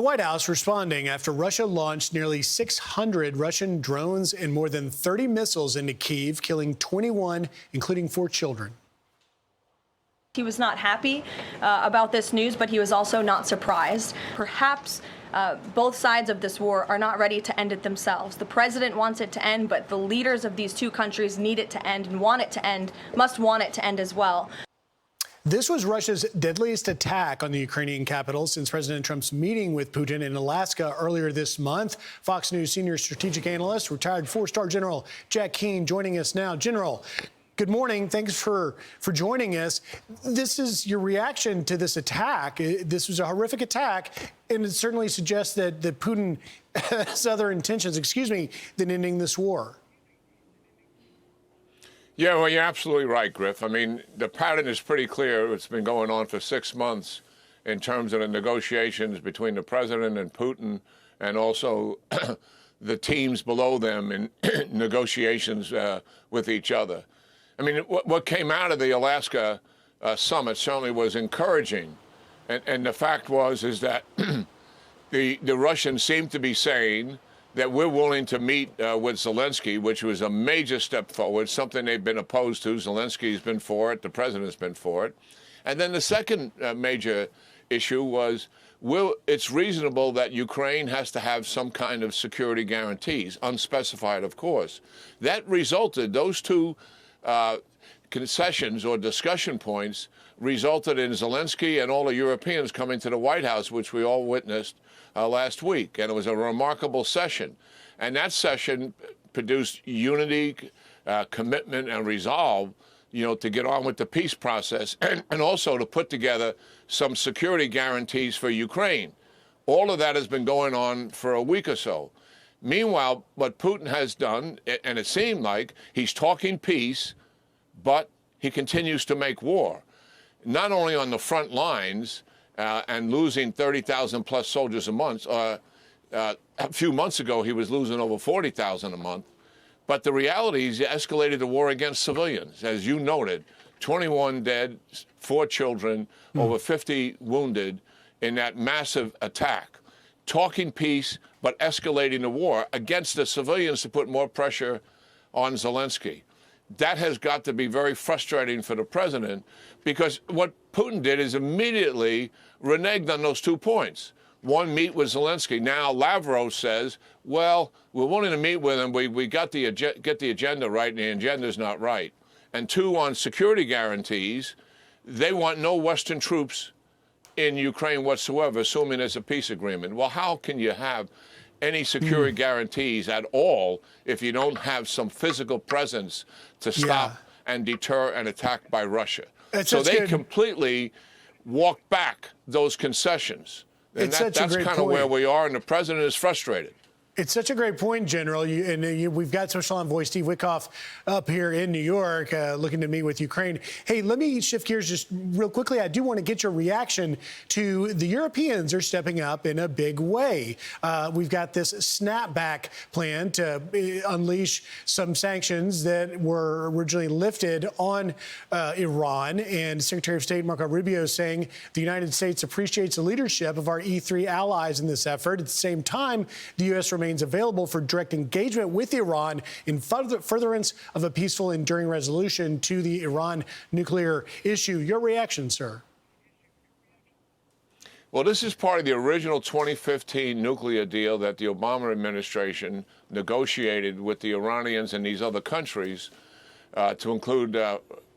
The White House responding after Russia launched nearly 600 Russian drones and more than 30 missiles into Kyiv, killing 21, including 4 children. He was not happy about this news, but he was also not surprised. Perhaps both sides of this war are not ready to end it themselves. The president wants it to end, but the leaders of these two countries need it to end and want it to end, must want it to end as well. This was Russia's deadliest attack on the Ukrainian capital since President Trump's meeting with Putin in Alaska earlier this month. Fox News senior strategic analyst, retired 4-star General Jack Keane, joining us now. General, good morning. Thanks for joining us. This is your reaction to this attack. This was a horrific attack, and it certainly suggests that Putin has other intentions, than ending this war. Yeah, well, you're absolutely right, Griff. I mean, the pattern is pretty clear. It's been going on for 6 months in terms of the negotiations between the president and Putin, and also the teams below them in negotiations with each other. I mean, what came out of the Alaska summit certainly was encouraging. And the fact is that the Russians seem to be saying that we're willing to meet with Zelensky, which was a major step forward, something they've been opposed to. Zelensky's been for it. The president's been for it. And then the second major issue was, it's reasonable that Ukraine has to have some kind of security guarantees, unspecified, of course. That resulted, those two concessions or discussion points resulted in Zelensky and all the Europeans coming to the White House, which we all witnessed last week. And it was a remarkable session. And that session produced unity, commitment, and resolve, to get on with the peace process and also to put together some security guarantees for Ukraine. All of that has been going on for a week or so. Meanwhile, what Putin has done, and it seemed like he's talking peace, but he continues to make war, not only on the front lines and losing 30,000 plus soldiers a month. A few months ago, he was losing over 40,000 a month. But the reality is he escalated the war against civilians. As you noted, 21 dead, 4 children, over 50 wounded in that massive attack. Talking peace, but escalating the war against the civilians to put more pressure on Zelensky. That has got to be very frustrating for the president, because what Putin did is immediately reneged on those 2 points. One, meet with Zelensky. Now Lavrov says, well, we're willing to meet with him. We got get the agenda right, and the agenda's not right. And 2, on security guarantees, they want no Western troops in Ukraine whatsoever, assuming there's a peace agreement. Well, how can you have any security guarantees at all if you don't have some physical presence to stop and deter an attack by Russia? So they completely walked back those concessions. And that's kind of where we are, and the president is frustrated. It's such a great point, General. We've got Special Envoy Steve Witkoff up here in New York looking to meet with Ukraine. Hey, let me shift gears just real quickly. I do want to get your reaction to the Europeans are stepping up in a big way. We've got this snapback plan to unleash some sanctions that were originally lifted on Iran. And Secretary of State Marco Rubio saying the United States appreciates the leadership of our E3 allies in this effort. At the same time, the U.S. remains available for direct engagement with Iran in furtherance of a peaceful, enduring resolution to the Iran nuclear issue. Your reaction, sir? Well, this is part of the original 2015 nuclear deal that the Obama administration negotiated with the Iranians and these other countries to include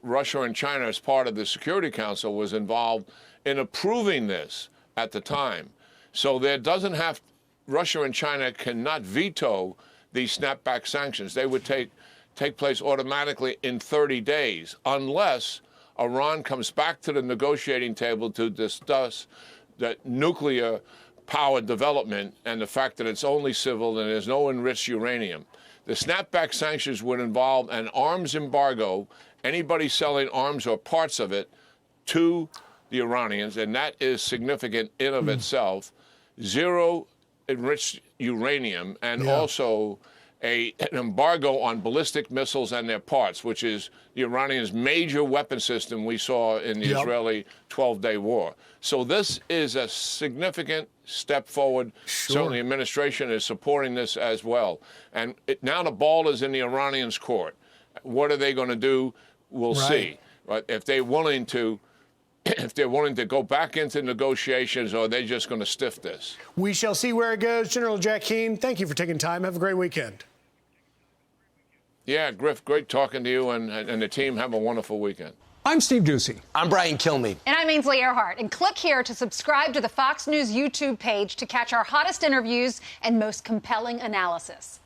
Russia and China as part of the Security Council was involved in approving this at the time. So there doesn't have Russia and China cannot veto these snapback sanctions. They would take place automatically in 30 days unless Iran comes back to the negotiating table to discuss the nuclear power development and the fact that it's only civil and there's no enriched uranium. The snapback sanctions would involve an arms embargo, anybody selling arms or parts of it to the Iranians, and that is significant in of itself. Zero enriched uranium, and also an embargo on ballistic missiles and their parts, which is the Iranians' major weapon system we saw in the Israeli 12-day war. So this is a significant step forward. Certainly, the administration is supporting this as well. And now the ball is in the Iranians' court. What are they going to do? We'll see. But if they're willing to go back into negotiations, or are they just going to stiff this? We shall see where it goes. General Jack Keane, thank you for taking time. Have a great weekend. Yeah, Griff, great talking to you, and the team. Have a wonderful weekend. I'm Steve Ducey. I'm Brian Kilmeade. And I'm Ainsley Earhart. And click here to subscribe to the Fox News YouTube page to catch our hottest interviews and most compelling analysis.